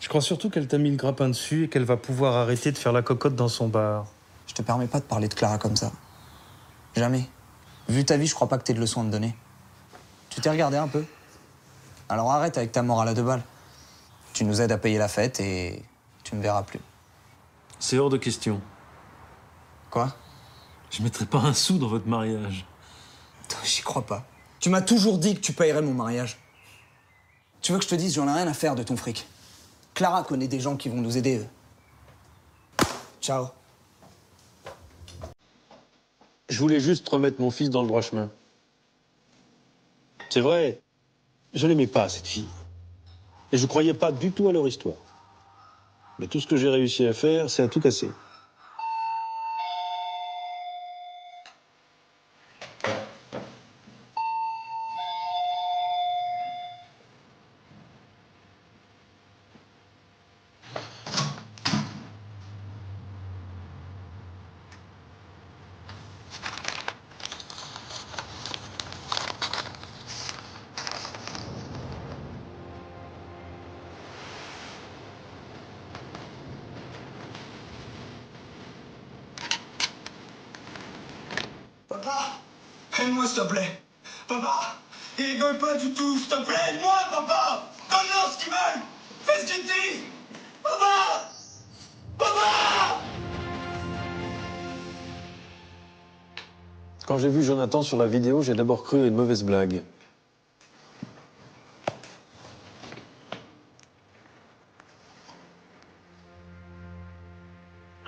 P: Je crois surtout qu'elle t'a mis le grappin dessus et qu'elle va pouvoir arrêter de faire la cocotte dans son bar.
G: Je te permets pas de parler de Clara comme ça. Jamais. Vu ta vie, je crois pas que t'aies de leçons à me donner. Tu t'es regardé un peu? Alors arrête avec ta morale à 2 balles. Tu nous aides à payer la fête et tu me verras plus.
P: C'est hors de question.
G: Quoi?
P: Je mettrai pas un sou dans votre mariage.
G: J'y crois pas. Tu m'as toujours dit que tu payerais mon mariage. Tu veux que je te dise, j'en ai rien à faire de ton fric. Clara connaît des gens qui vont nous aider. Ciao.
P: Je voulais juste remettre mon fils dans le droit chemin. C'est vrai, je l'aimais pas, cette fille. Et je croyais pas du tout à leur histoire. Mais tout ce que j'ai réussi à faire, c'est à tout casser.
O: Papa, aide-moi s'il te plaît. Papa, ils rigolent pas du tout, s'il te plaît, aide-moi, papa. Donne-leur ce qu'ils veulent. Fais ce qu'ils te disent. Papa. Papa.
P: Quand j'ai vu Jonathan sur la vidéo, j'ai d'abord cru à une mauvaise blague.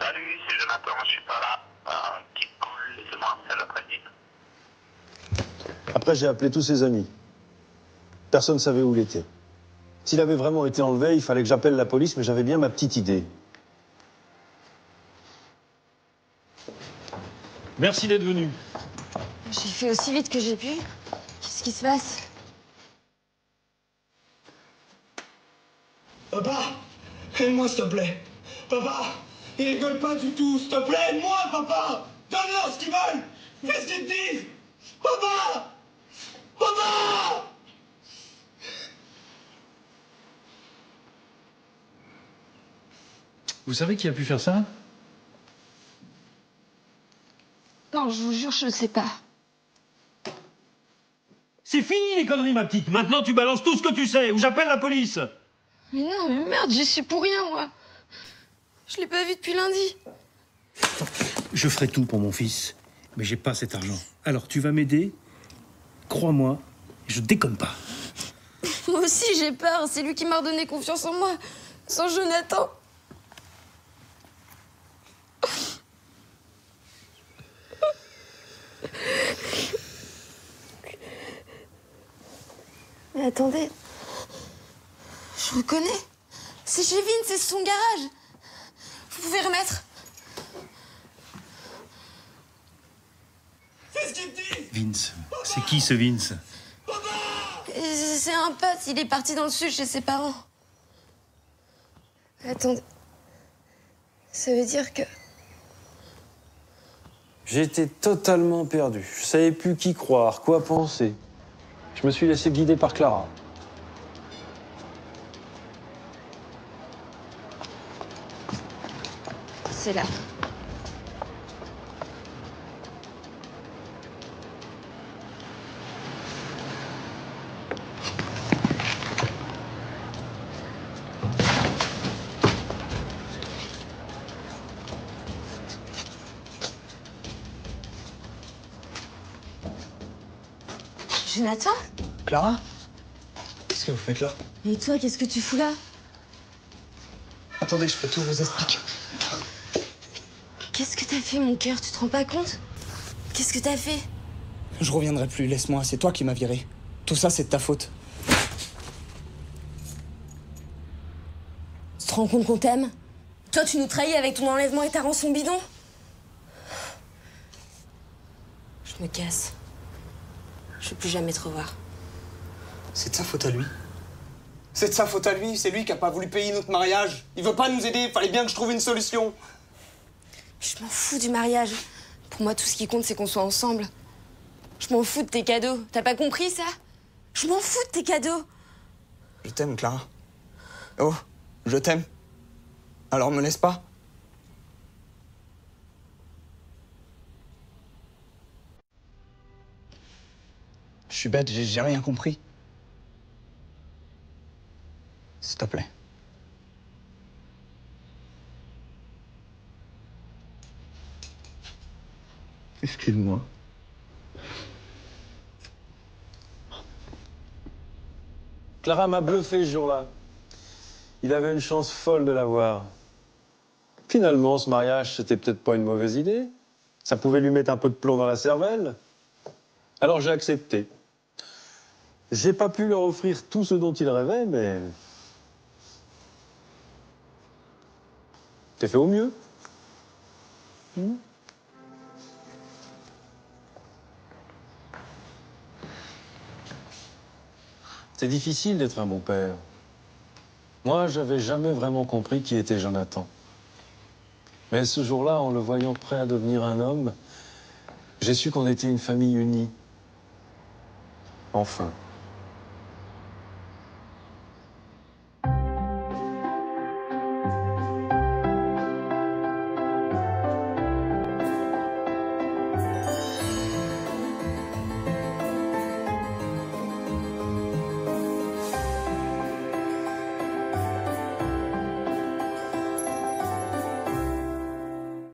O: Salut, c'est Jonathan, je suis pas là. Un petit call, laissez-moi un seul après-midi.
P: Après, j'ai appelé tous ses amis. Personne ne savait où il était. S'il avait vraiment été enlevé, il fallait que j'appelle la police, mais j'avais bien ma petite idée. Merci d'être venu.
Q: J'ai fait aussi vite que j'ai pu. Qu'est-ce qui se passe?
O: Papa, aide-moi s'il te plaît. Papa, ils rigolent pas du tout, s'il te plaît, aide-moi, papa. Donne-leur ce qu'ils veulent. Fais ce qu'ils te disent. Papa, papa.
P: Vous savez qui a pu faire ça?
Q: Non, je vous jure, je ne sais pas.
P: C'est fini les conneries, ma petite. Maintenant, tu balances tout ce que tu sais, ou j'appelle la police.
Q: Mais non, mais merde, j'y suis pour rien, moi. Je l'ai pas vu depuis lundi.
R: Je ferai tout pour mon fils, mais j'ai pas cet argent. Alors, tu vas m'aider? Crois-moi, je déconne pas.
Q: Moi aussi, j'ai peur. C'est lui qui m'a redonné confiance en moi. Sans Jonathan. Mais attendez. Je reconnais. C'est chez Vince, c'est son garage. Vous pouvez remettre.
O: Fais ce qu'ils te disent.
R: Vince, c'est qui ce Vince?
Q: C'est un pote, il est parti dans le sud chez ses parents. Attendez. Ça veut dire que...
P: J'étais totalement perdu. Je savais plus qui croire, quoi penser. Je me suis laissé guider par Clara.
Q: C'est là. Jonathan?
G: Clara? Qu'est-ce que vous faites là?
Q: Et toi, qu'est-ce que tu fous là?
G: Attendez, je peux tout vous expliquer.
Q: Qu'est-ce que t'as fait, mon cœur? Tu te rends pas compte? Qu'est-ce que t'as fait?
G: Je reviendrai plus, laisse-moi, c'est toi qui m'as viré. Tout ça, c'est de ta faute.
Q: Tu te rends compte qu'on t'aime? Toi, tu nous trahis avec ton enlèvement et ta rançon bidon? Je me casse. Je veux plus jamais te revoir.
G: C'est de sa faute à lui. C'est de sa faute à lui, c'est lui qui a pas voulu payer notre mariage. Il veut pas nous aider, fallait bien que je trouve une solution.
Q: Je m'en fous du mariage. Pour moi, tout ce qui compte, c'est qu'on soit ensemble. Je m'en fous de tes cadeaux. T'as pas compris, ça? Je m'en fous de tes cadeaux.
G: Je t'aime, Clara. Oh, je t'aime. Alors me laisse pas. Je suis bête, j'ai rien compris. S'il te plaît. Excuse-moi.
P: Clara m'a bluffé ce jour-là. Il avait une chance folle de l'avoir. Finalement, ce mariage, c'était peut-être pas une mauvaise idée. Ça pouvait lui mettre un peu de plomb dans la cervelle. Alors j'ai accepté. J'ai pas pu leur offrir tout ce dont il rêvait, mais... T'es fait au mieux. C'est difficile d'être un bon père. Moi, j'avais jamais vraiment compris qui était Jonathan. Mais ce jour-là, en le voyant prêt à devenir un homme, j'ai su qu'on était une famille unie. Enfin.